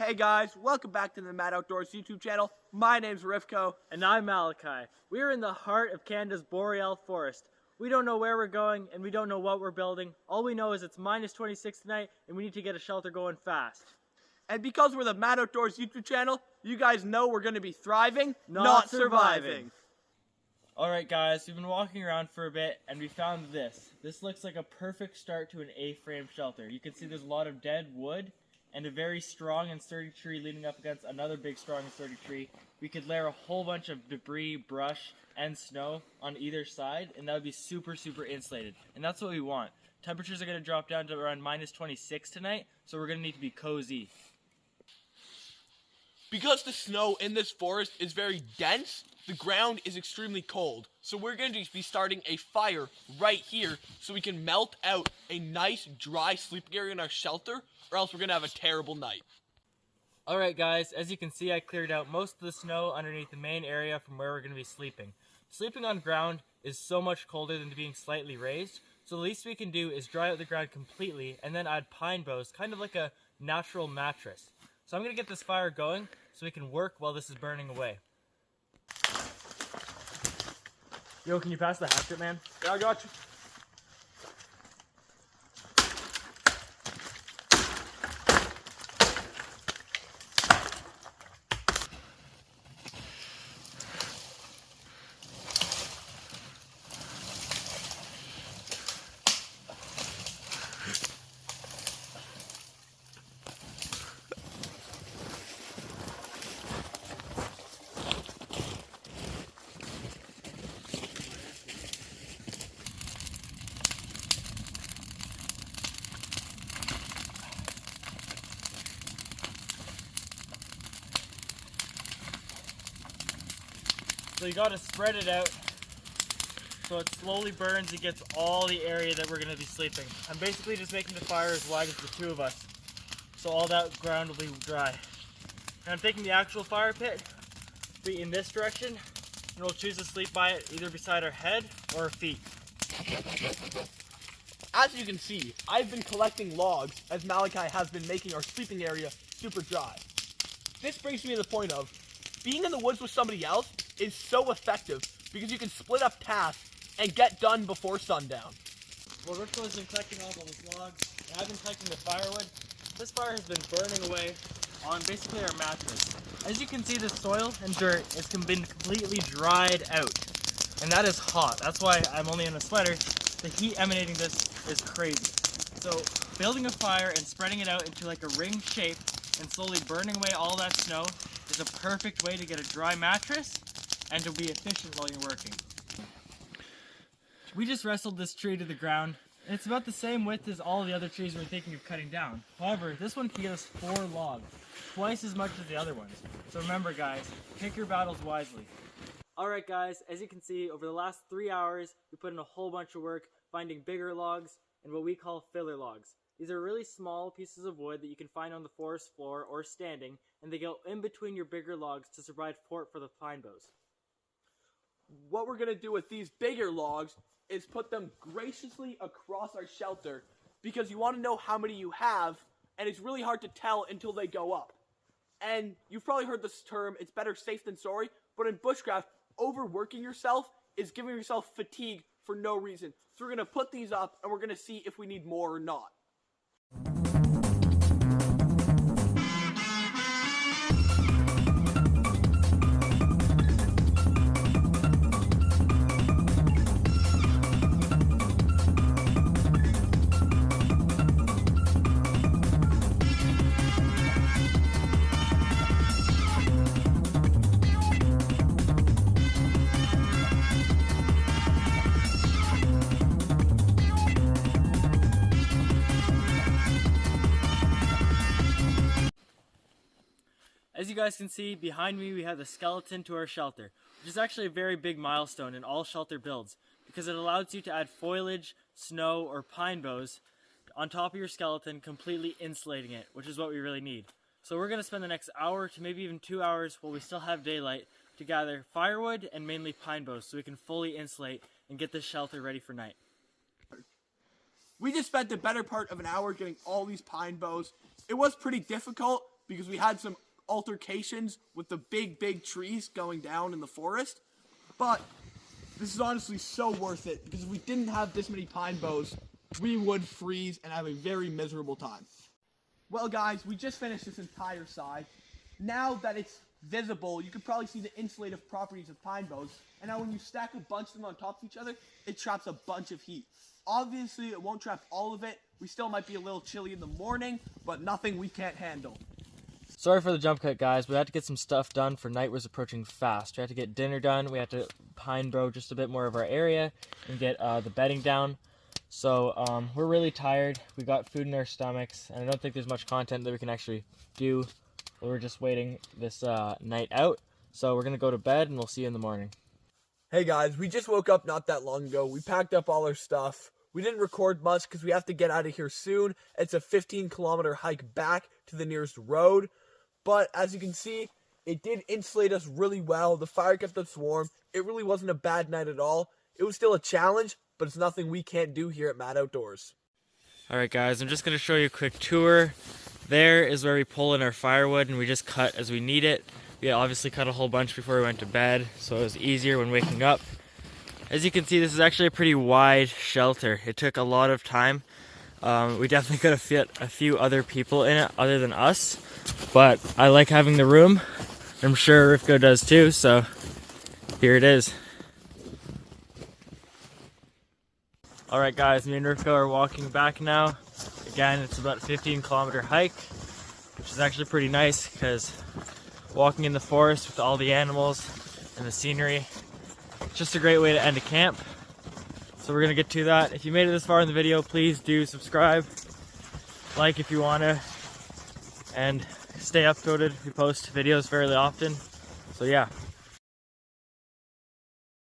Hey guys, welcome back to the Mad Outdoors YouTube channel. My name's Rivko. And I'm Malachi. We are in the heart of Canada's Boreal Forest. We don't know where we're going and we don't know what we're building. All we know is it's minus 26 tonight and we need to get a shelter going fast. And because we're the Mad Outdoors YouTube channel, you guys know we're going to be thriving, not surviving. Alright guys, we've been walking around for a bit and we found this. This looks like a perfect start to an A-frame shelter. You can see there's a lot of dead wood and a very strong and sturdy tree leaning up against another big strong and sturdy tree. We could layer a whole bunch of debris, brush, and snow on either side, and that would be super insulated. And that's what we want. Temperatures are going to drop down to around minus 26 tonight, so we're going to need to be cozy. Because the snow in this forest is very dense, the ground is extremely cold. So we're going to be starting a fire right here so we can melt out a nice dry sleeping area in our shelter, or else we're going to have a terrible night. Alright guys, as you can see I cleared out most of the snow underneath the main area from where we're going to be sleeping. Sleeping on ground is so much colder than being slightly raised, so the least we can do is dry out the ground completely and then add pine boughs, kind of like a natural mattress. So I'm going to get this fire going so we can work while this is burning away. Yo, can you pass the hatchet, man? Yeah, I got you. So you gotta spread it out so it slowly burns and gets all the area that we're gonna be sleeping. I'm basically just making the fire as wide as the two of us, so all that ground will be dry. And I'm taking the actual fire pit, be in this direction, and we'll choose to sleep by it either beside our head or our feet. As you can see, I've been collecting logs as Malachi has been making our sleeping area super dry. This brings me to the point of, being in the woods with somebody else is so effective because you can split up tasks and get done before sundown. Well, Ripko's been collecting all those logs, and I've been collecting the firewood. This fire has been burning away on basically our mattress. As you can see, the soil and dirt has been completely dried out, and that is hot. That's why I'm only in a sweater. The heat emanating this is crazy. So building a fire and spreading it out into like a ring shape and slowly burning away all that snow is a perfect way to get a dry mattress and to be efficient while you're working. We just wrestled this tree to the ground, and it's about the same width as all the other trees we're thinking of cutting down. However, this one can get us 4 logs, twice as much as the other ones. So remember guys, pick your battles wisely. Alright guys, as you can see, over the last 3 hours, we put in a whole bunch of work finding bigger logs and what we call filler logs. These are really small pieces of wood that you can find on the forest floor or standing, and they go in between your bigger logs to provide support for the pine boughs. What we're going to do with these bigger logs is put them graciously across our shelter because you want to know how many you have, and it's really hard to tell until they go up. And you've probably heard this term, it's better safe than sorry, but in bushcraft, overworking yourself is giving yourself fatigue for no reason. So we're going to put these up and we're going to see if we need more or not. As you guys can see, behind me we have the skeleton to our shelter, which is actually a very big milestone in all shelter builds, because it allows you to add foliage, snow, or pine boughs on top of your skeleton, completely insulating it, which is what we really need. So we're going to spend the next hour to maybe even 2 hours while we still have daylight to gather firewood and mainly pine boughs so we can fully insulate and get this shelter ready for night. We just spent the better part of an hour getting all these pine boughs. It was pretty difficult because we had some altercations with the big trees going down in the forest. But this is honestly so worth it, because if we didn't have this many pine boughs, we would freeze and have a very miserable time. Well guys, we just finished this entire side. Now that it's visible, you can probably see the insulative properties of pine boughs. And now when you stack a bunch of them on top of each other, it traps a bunch of heat. Obviously, it won't trap all of it. We still might be a little chilly in the morning, but nothing we can't handle. Sorry for the jump cut, guys. We had to get some stuff done, for night was approaching fast. We had to get dinner done. We had to pine bow just a bit more of our area and get the bedding down. So we're really tired. We got food in our stomachs, and I don't think there's much content that we can actually do. We're just waiting this night out. So we're going to go to bed, and we'll see you in the morning. Hey guys, we just woke up not that long ago. We packed up all our stuff. We didn't record much because we have to get out of here soon. It's a 15-kilometer hike back to the nearest road. But as you can see, it did insulate us really well. The fire kept us warm. It really wasn't a bad night at all. It was still a challenge, but it's nothing we can't do here at Mad Outdoors. Alright guys, I'm just going to show you a quick tour. There is where we pull in our firewood, and we just cut as we need it. We obviously cut a whole bunch before we went to bed, so it was easier when waking up. As you can see, this is actually a pretty wide shelter. It took a lot of time. We definitely could have fit a few other people in it other than us, but I like having the room. I'm sure Rivko does too, so here it is. Alright guys, me and Rivko are walking back now. Again, it's about a 15-kilometer hike, which is actually pretty nice because walking in the forest with all the animals and the scenery, it's just a great way to end a camp. So we're going to get to that. If you made it this far in the video, please do subscribe, like if you want to, and stay upvoted. We post videos fairly often. So yeah.